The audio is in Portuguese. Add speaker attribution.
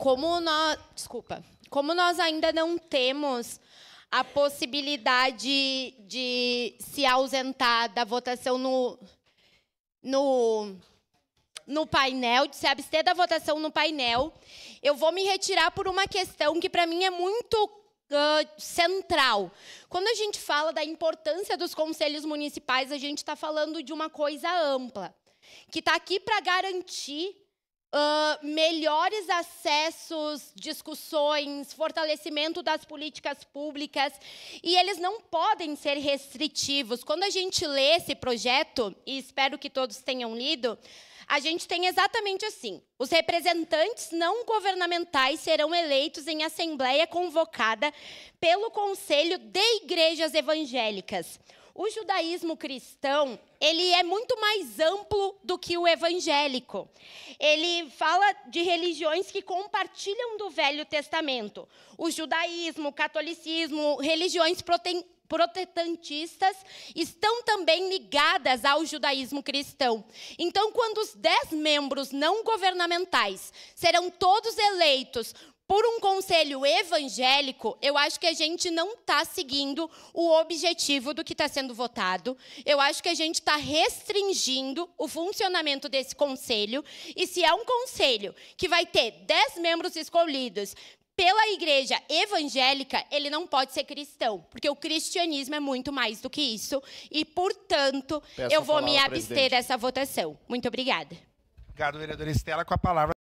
Speaker 1: como nós ainda não temos a possibilidade de se ausentar da votação no painel, de se abster da votação no painel, eu vou me retirar por uma questão que, para mim, é muito central. Quando a gente fala da importância dos conselhos municipais, a gente está falando de uma coisa ampla, que está aqui para garantir melhores acessos, discussões, fortalecimento das políticas públicas, e eles não podem ser restritivos. Quando a gente lê esse projeto, e espero que todos tenham lido, a gente tem exatamente assim: os representantes não governamentais serão eleitos em assembleia convocada pelo Conselho de Igrejas Evangélicas. O judaísmo cristão, ele é muito mais amplo do que o evangélico. Ele fala de religiões que compartilham do Velho Testamento. O judaísmo, o catolicismo, religiões protestantistas estão também ligadas ao judaísmo cristão. Então, quando os 10 membros não governamentais serão todos eleitos por um conselho evangélico, eu acho que a gente não está seguindo o objetivo do que está sendo votado. Eu acho que a gente está restringindo o funcionamento desse conselho. E se é um conselho que vai ter 10 membros escolhidos pela igreja evangélica, ele não pode ser cristão, porque o cristianismo é muito mais do que isso. E, portanto, eu vou me abster dessa votação. Muito obrigada.
Speaker 2: Obrigado, vereadora Estela. Com a palavra.